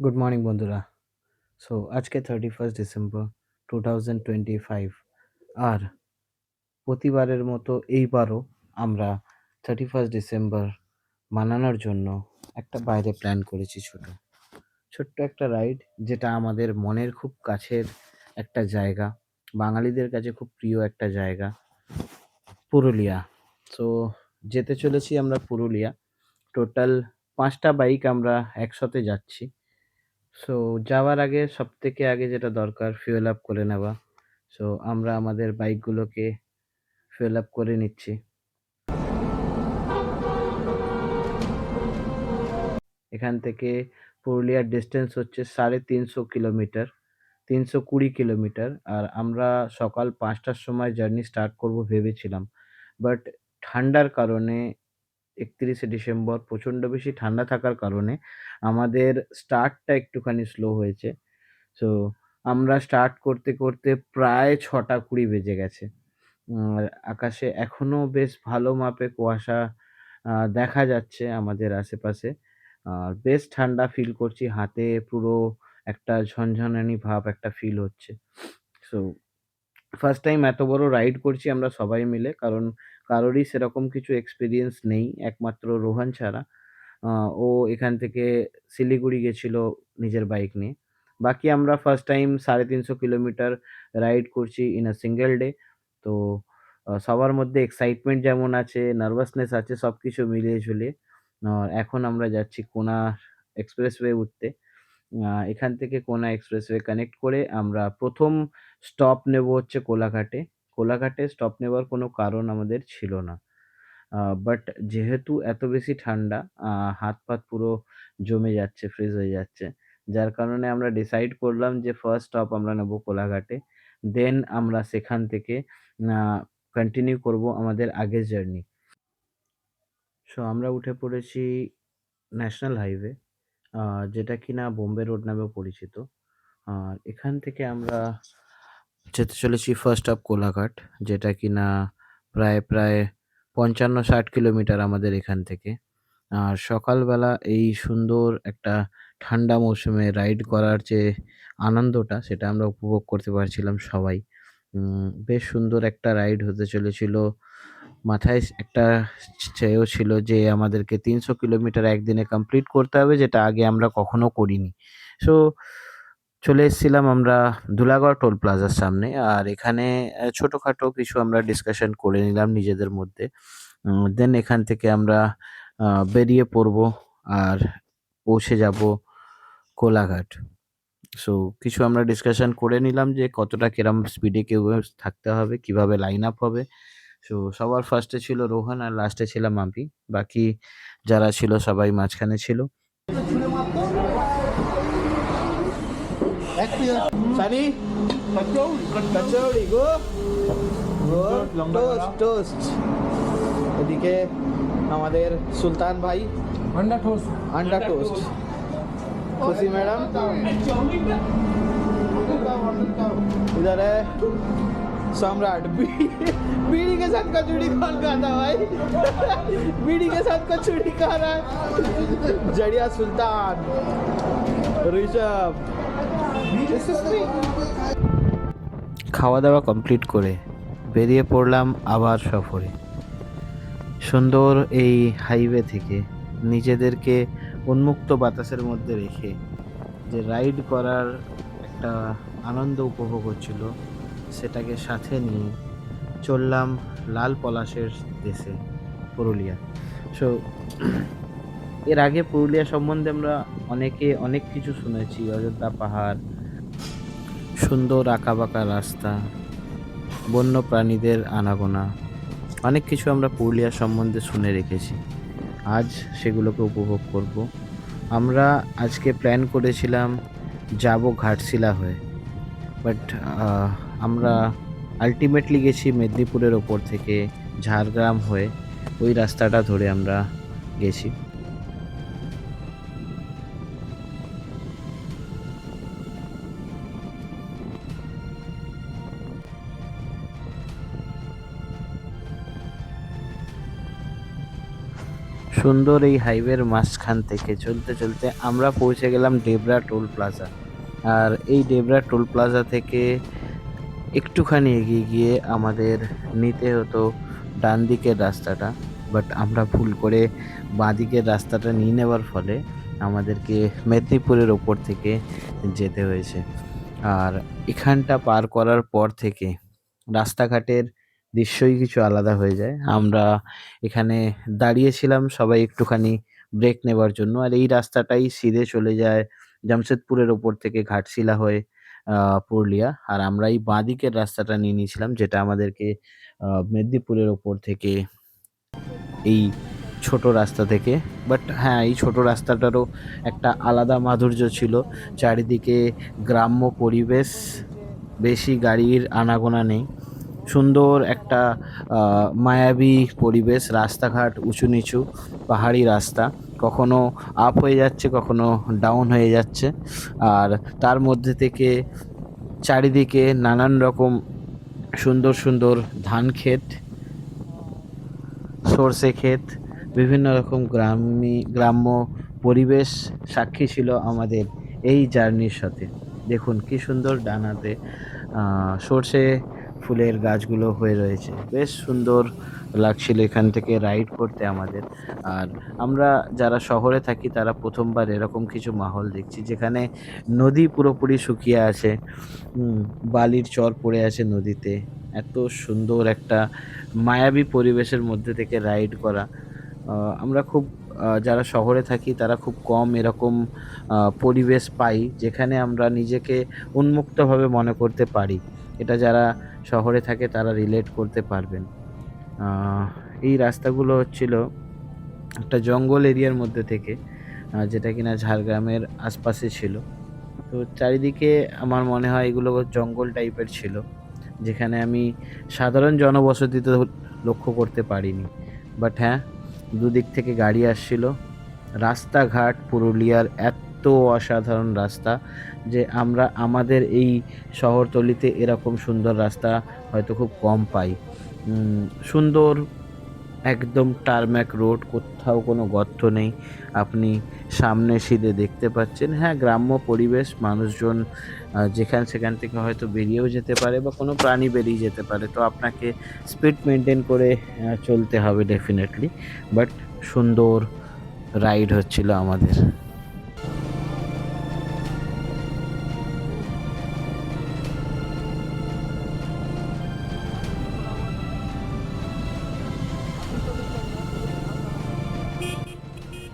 Good morning বন্ধুরা। So আজকে 31 December 2025। আর প্রতিবারের মতো এইবারও আমরা 31 ডিসেম্বর মানানোর জন্য একটা বাইরে প্ল্যান করেছি। ছোট্ট একটা রাইড, যেটা আমাদের মনের খুব কাছের একটা জায়গা, বাঙালিদের কাছে খুব প্রিয় একটা জায়গা, পুরুলিয়া। সো যেতে চলেছি আমরা পুরুলিয়া। টোটাল 5টা বাইক আমরা একসাথে যাচ্ছি। সো যাওয়ার আগে সবথেকে আগে যেটা দরকার, ফুয়েল আপ করে নেওয়া। সো আমরা আমাদের বাইকগুলোকে ফুয়েল আপ করে নিচ্ছি। এখান থেকে পুরুলিয়ার ডিস্টেন্স হচ্ছে 350 কিলোমিটার, 320 কিলোমিটার। আর আমরা সকাল 5টার সময় জার্নি স্টার্ট করব ভেবেছিলাম, বাট ঠান্ডার কারণে 31 ডিসেম্বর প্রচণ্ড বেশি ঠান্ডা থাকার কারণে আমাদের স্টার্টটা একটুখানি স্লো হয়েছে। সো আমরা স্টার্ট করতে করতে প্রায় 6টা 20 বেজে গেছে। আর আকাশে এখনো বেশ ভালো মাপে কুয়াশা দেখা যাচ্ছে আমাদের আশেপাশে। আর বেশ ঠান্ডা ফিল করছি, হাতে পুরো একটা ঝনঝনানি ভাব একটা ফিল হচ্ছে। সো ফার্স্ট টাইম এত বড় রাইড করছি আমরা সবাই মিলে, কারণ কারোরই সেরকম কিছু এক্সপিরিয়েন্স নেই একমাত্র রোহান ছাড়া। ও এখান থেকে শিলিগুড়ি গেছিল নিজের বাইক নিয়ে। বাকি আমরা ফার্স্ট টাইম 350 কিলোমিটার রাইড করছি ইন আ সিঙ্গেল ডে। তো সবার মধ্যে এক্সাইটমেন্ট যেমন আছে, নার্ভাসনেস আছে, সবকিছু মিলিয়ে ঝুলিয়ে এখন আমরা যাচ্ছি কোনা এক্সপ্রেসওয়ে উঠতে। এখান থেকে কোনা এক্সপ্রেসওয়ে কানেক্ট করে আমরা প্রথম স্টপ নেব হচ্ছে কোলাঘাটে। কোলাঘাটে স্টপ নেওয়ার কোনো কারণ আমাদের ছিল না। বাট যেহেতু এত বেশি ঠান্ডা, হাত-পাত পুরো জমে যাচ্ছে, ফ্রিজ হয়ে যাচ্ছে। যার কারণে আমরা ডিসাইড করলাম যে ফার্স্ট স্টপ আমরা নেব কোলাঘাটে। দেন আমরা সেখান থেকে আ কন্টিনিউ করব আমাদের আগের জার্নি। সো আমরা উঠে পড়েছি ন্যাশনাল হাইওয়ে, আ যেটা কিনা বোম্বে রোড নামেও পরিচিত। আর এখান থেকে আমরা যেতে চলেছি ফার্স্ট স্টপ কোলাঘাট, যেটা কিনা প্রায় ৫৫-৬০ কিলোমিটার আমাদের এখান থেকে। আর সকালবেলা এই সুন্দর একটা ঠান্ডা মৌসুমে রাইড করার যে আনন্দটা, সেটা আমরা উপভোগ করতে পারছিলাম সবাই। বেশ সুন্দর একটা রাইড হতে চলেছিল। মাথায় একটা চেয়েও ছিল যে আমাদেরকে ৩০০ কিলোমিটার একদিনে কমপ্লিট করতে হবে, যেটা আগে আমরা কখনো করিনি। সো চলে এসেছিলাম আমরা ধুলাগড় টোল প্লাজার সামনে। আর এখানে ছোটখাটো কিছু আমরা ডিসকাশন করে নিলাম নিজেদের মধ্যে। দেন এখান থেকে আমরা আ বেরিয়ে পড়বো আর পৌঁছে যাবো কোলাঘাট। সো কিছু আমরা ডিসকাশন করে নিলাম যে কতটা কিরম স্পিডে কেউ থাকতে হবে, কিভাবে লাইন আপ হবে। সো সবার ফার্স্টে ছিল রোহান আর লাস্টে ছিলাম আমি। বাকি যারা ছিল সবাই মাঝখানে ছিল। সানি কচৌড়ি গো গো টোস্ট টোস্ট। এদিকে আমাদের সুলতান ভাই अंडा टोस्ट। खुशी मैडम इधर है सम्राट। बीड़ी के साथ कचौड़ी कौन खाता भाई? बीड़ी के साथ कचौड़ी खा रहा है जड़िया सुल्तान ऋषभ। খাওয়া দাওয়া কমপ্লিট করে বেরিয়ে পড়লাম আবার সফরে। সুন্দর এই হাইওয়ে থেকে নিজেদেরকে উন্মুক্ত বাতাসের মধ্যে রেখে যে রাইড করার একটা আনন্দ উপভোগ হচ্ছিল, সেটাকে সাথে নিয়ে চললাম লাল পলাশের দেশে, পুরুলিয়া। সো এর আগে পুরুলিয়া সম্বন্ধে আমরা অনেকে অনেক কিছু শুনেছি, অযোধ্যা পাহাড়, সুন্দর আঁকাবাঁকা রাস্তা, বন্য প্রাণীদের আনাগোনা, অনেক কিছু আমরা পুরুলিয়া সম্বন্ধে শুনে রেখেছি। আজ সেগুলোকে উপভোগ করব। আমরা আজকে প্ল্যান করেছিলাম যাব ঘাটশিলা হয়ে, বাট আমরা আল্টিমেটলি গেছি মেদিনীপুরের ওপর থেকে ঝাড়গ্রাম হয়ে, ওই রাস্তাটা ধরে আমরা গেছি। সুন্দর এই হাইওয়ের মাঝখান থেকে চলতে চলতে আমরা পৌঁছে গেলাম ডেবরা টোল প্লাজা। আর এই ডেবরা টোল প্লাজা থেকে একটুখানি এগিয়ে গিয়ে আমাদের নিতে হতো ডান দিকের রাস্তাটা। বাট আমরা ভুল করে বাঁদিকের রাস্তাটা নিয়ে নেওয়ার ফলে আমাদেরকে মেদিনীপুরের ওপর থেকে যেতে হয়েছে। আর এখানটা পার করার পর থেকে রাস্তাঘাটের দৃশ্যই কিছু আলাদা হয়ে যায়। আমরা এখানে দাঁড়িয়েছিলাম সবাই একটুখানি ব্রেক নেবার জন্য। আর এই রাস্তাটাই সিধে চলে যায় জামশেদপুরের ওপর থেকে ঘাটশিলা হয়ে আ পুরুলিয়া। আর আমরা এই বাঁদিকের রাস্তাটা নিয়ে নিয়েছিলাম যেটা আমাদেরকে মেদিনীপুরের ওপর থেকে এই ছোট রাস্তা থেকে। বাট হ্যাঁ, এই ছোট রাস্তাটারও একটা আলাদা মাধুর্য ছিল। চারিদিকে গ্রাম্য পরিবেশ, বেশি গাড়ির আনাগোনা নেই। সুন্দর একটা মায়াবী পরিবেশ, রাস্তাঘাট উঁচু-নিচু, পাহাড়ি রাস্তা। কখনো আপ হয়ে যাচ্ছে, কখনো ডাউন হয়ে যাচ্ছে। আর তার মধ্যে থেকে চারিদিকে নানান রকম সুন্দর, সুন্দর ধান ক্ষেত, সরষে ক্ষেত, বিভিন্ন রকম গ্রাম্য পরিবেশ সাক্ষী ছিল আমাদের এই জার্নির সাথে। দেখুন কি সুন্দর ডানাতে সরষে ফুলের গাছগুলো হয়ে রয়েছে। বেশ সুন্দর লাগছিল এখান থেকে রাইড করতে আমাদের। আর আমরা যারা শহরে থাকি তারা ১ম বার এরকম কিছু মাহল দেখছি যেখানে নদী পুরোপুরি শুকিয়ে আছে। হুম, বালির চর পড়ে আছে নদীতে। এত সুন্দর একটা মায়াবী পরিবেশের মধ্যে থেকে রাইড করা। আ আমরা খুব যারা শহরে থাকি তারা খুব কম এরকম পরিবেশ পাই যেখানে আমরা নিজেকে উন্মুক্তভাবে মনে করতে পারি। এটা যারা শহরে থাকে তারা রিলেট করতে পারবেন। আ এই রাস্তাগুলো হচ্ছিল একটা জঙ্গল এরিয়ার মধ্যে থেকে যেটা কিনা ঝাড়গ্রামের আশপাশে ছিল। তো চারিদিকে আমার মনে হয় এগুলো জঙ্গল টাইপের ছিল। যেখানে আমি সাধারণ জনবসতি তো লক্ষ্য করতে পারিনি। বাট হ্যাঁ, দুদিক থেকে গাড়ি আসছিল। রাস্তাঘাট পুরুলিয়ার এত্ত অসাধারণ রাস্তা যে আমরা আমাদের এই শহরতলিতে এরকম সুন্দর রাস্তা হয়তো খুব কম পাই। সুন্দর একদম টারম্যাক রোড, কোত্থাও কোনো গর্ত নেই। আপনি সামনে সিধে দেখতে পাচ্ছেন। হ্যাঁ, গ্রাম্য পরিবেশ, মানুষজন যেখান সেখান থেকে হয়তো বেরিয়েও যেতে পারে বা কোনো প্রাণী বেরিয়ে যেতে পারে। তো আপনাকে স্পিড মেইনটেইন করে চলতে হবে ডেফিনেটলি। বাট সুন্দর রাইড হচ্ছিল আমাদের।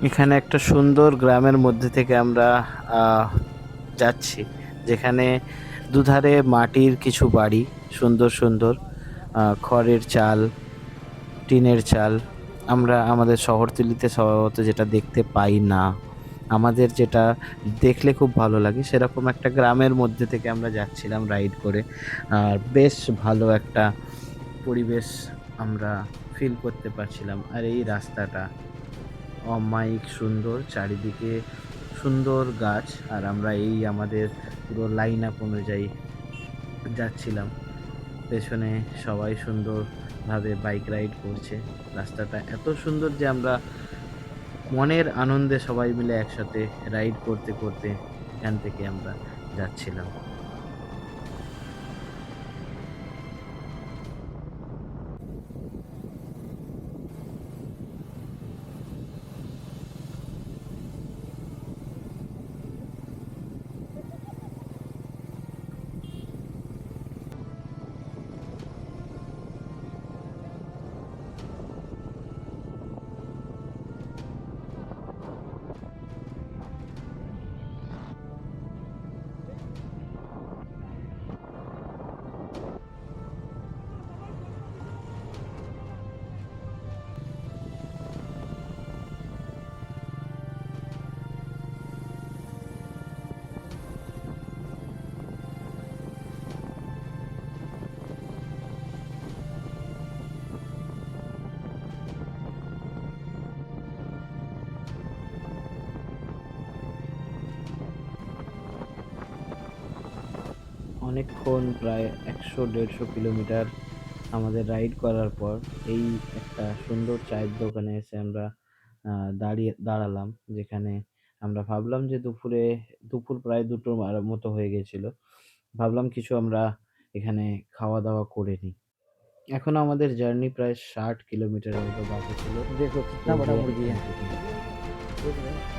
এখানে একটা সুন্দর গ্রামের মধ্যে থেকে আমরা যাচ্ছি। যেখানে দুধারে মাটির কিছু বাড়ি, সুন্দর, সুন্দর খড়ের চাল, টিনের চাল। আমরা আমাদের শহরতলিতে স্বভাবত যেটা দেখতে পাই না। আমাদের যেটা দেখলে খুব ভালো লাগে সেরকম একটা গ্রামের মধ্যে থেকে আমরা যাচ্ছিলাম রাইড করে। আর বেশ ভালো একটা পরিবেশ আমরা ফিল করতে পারছিলাম। আর এই রাস্তাটা অমায়িক সুন্দর, চারিদিকে সুন্দর গাছ। আর আমরা এই আমাদের পুরো লাইন আপ অনুযায়ী যাচ্ছিলাম। পেছনে সবাই সুন্দরভাবে বাইক রাইড করছে। রাস্তাটা এত সুন্দর যে আমরা মনের আনন্দে সবাই মিলে একসাথে রাইড করতে, করতে এখান থেকে আমরা যাচ্ছিলাম। অনেকক্ষণ প্রায় ১০০-১৫০ কিলোমিটার আমাদের রাইড করার পর এই একটা সুন্দর চায়ের দোকানে এসে আমরা দাঁড়ালাম, যেখানে আমরা ভাবলাম যে দুপুর প্রায় ২টো মতো হয়ে গেছিল। ভাবলাম কিছু আমরা এখানে খাওয়া-দাওয়া করে নিই। এখনো আমাদের জার্নি প্রায় ৬০ কিলোমিটারের মতো বাকি ছিল देखो कितना बड़ा পুরুলিয়া मुर्गी স্টেশন है। থেকে। देख रहे हो?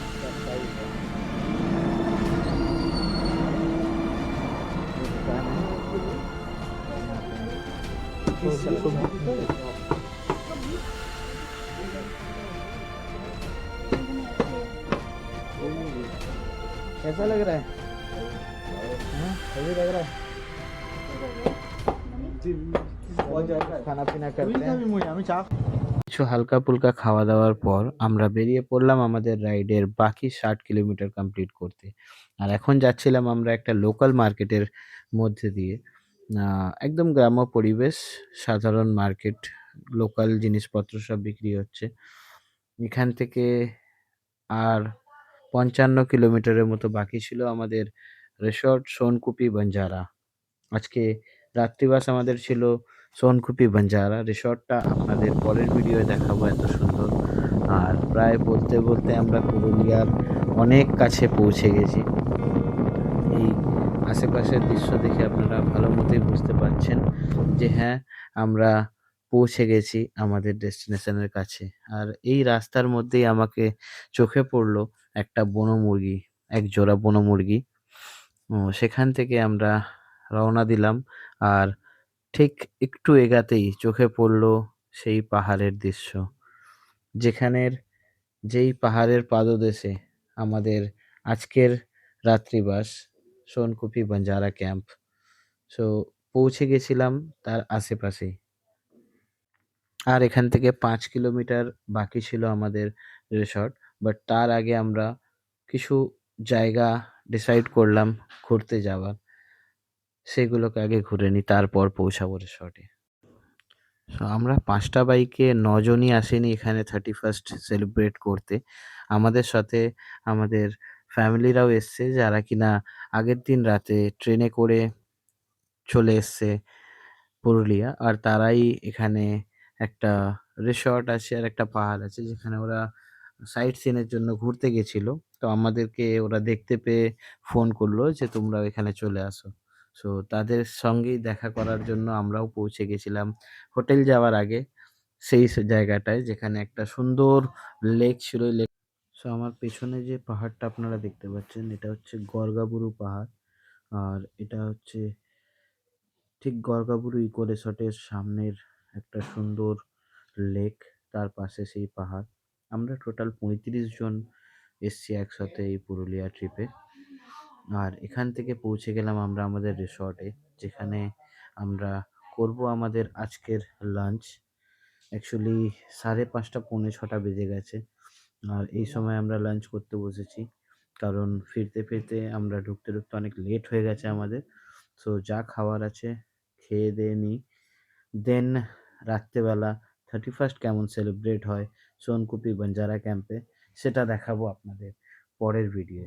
इसका साइज है। ये दुकान है। यहाँ पे कैसा लग रहा है? हाँ, सही लग रहा है। खाना पीना करते हैं। কিছু হালকা-পুলকা খাওয়া-দাওয়ার পর আমরা বেরিয়ে পড়লাম আমাদের রাইডের বাকি ৬০ কিলোমিটার কমপ্লিট করতে। আর এখন যাচ্ছিলাম আমরা একটা লোকাল মার্কেটের মধ্যে দিয়ে। আ একদম গ্রাম্য পরিবেশ, সাধারণ মার্কেট, লোকাল জিনিসপত্র সব বিক্রি হচ্ছে। এখান থেকে আর ৫৫ কিলোমিটারের মতো বাকি ছিল আমাদের রিসর্ট সোনকুপি বাঞ্জারা। আজকে রাত্রিবাস আমাদের ছিল সোনকুপি বাঞ্জারা। রিসর্টটা আপনাদের পরের ভিডিওয়ে দেখাবো, এত সুন্দর। আর প্রায় বলতে আমরা পুরুলিয়ার অনেক কাছে পৌঁছে গেছি। এই আশেপাশের দৃশ্য দেখে আপনারা ভালো মতোই বুঝতে পারছেন যে হ্যাঁ, আমরা পৌঁছে গেছি আমাদের ডেস্টিনেশনের কাছে। আর এই রাস্তার মধ্যেই আমাকে চোখে পড়লো একটা বনমুরগি, এক জোড়া বনমুরগি। সেখান থেকে আমরা রওনা দিলাম। আর ঠিক একটু এগাতেই চোখে পড়লো সেই পাহাড়ের দৃশ্য। যেখানের যেই পাহাড়ের পাদদেশে আমাদের আজকের রাত্রিবাস সোনকুপি বাঞ্জারা ক্যাম্প। সো পৌঁছে গেছিলাম তার আশেপাশেই। আর এখান থেকে ৫ কিলোমিটার বাকি ছিল আমাদের রিসর্ট। বাট তার আগে আমরা কিছু জায়গা ডিসাইড করলাম ঘুরতে যাওয়ার। সেগুলোকে আগে ঘুরে নিই, তারপর পৌঁছাবো রিসর্টে। সো আমরা ৫ টা বাইকে ৯ জনই আসিনি এখানে 31st সেলিব্রেট করতে। আমাদের সাথে আমাদের ফ্যামিলিরাও এসছে, যারা কিনা আগের দিন রাতে ট্রেনে করে চলে এসছে পুরুলিয়া। আর তারাই এখানে একটা রিসর্ট আছে আর একটা পাহাড় আছে, যেখানে ওরা সাইট সিন এর জন্য ঘুরতে গেছিল। তো আমাদেরকে ওরা দেখতে পেয়ে ফোন করলো যে, "তোমরাও এখানে চলে আসো।" সো তাদের সঙ্গেই দেখা করার জন্য আমরাও পৌঁছে গেছিলাম হোটেল যাওয়ার আগে সেই জায়গাটায়, যেখানে একটা সুন্দর লেক ছিল। সো আমার পেছনে যে পাহাড়টা আপনারা দেখতে পাচ্ছেন, এটা হচ্ছে গর্গাবুরু পাহাড়। আর এটা হচ্ছে ঠিক গর্গাবুরু ইকো রিসর্টের সামনের একটা সুন্দর লেক, তার পাশে সেই পাহাড়। আমরা টোটাল ৩৫ জন এসছি একসাথে এই পুরুলিয়া ট্রিপে। আর এখান থেকে পৌঁছে গেলাম আমরা আমাদের রিসর্টে, যেখানে আমরা করব আমাদের আজকের লাঞ্চ। অ্যাকচুয়ালি ৫:৩০ পৌনে ৬টা বেজে গেছে। আর এই সময় আমরা লাঞ্চ করতে বসেছি। কারণ ফিরতে আমরা ঢুকতে অনেক লেট হয়ে গেছে আমাদের। সো যা খাওয়ার আছে খেয়ে-দেয়ে নিই। দেন রাত্রেবেলা 31st কেমন সেলিব্রেট হয় সোনকুপি বাঞ্জারা ক্যাম্পে, সেটা দেখাবো আপনাদের পরের ভিডিওয়ে।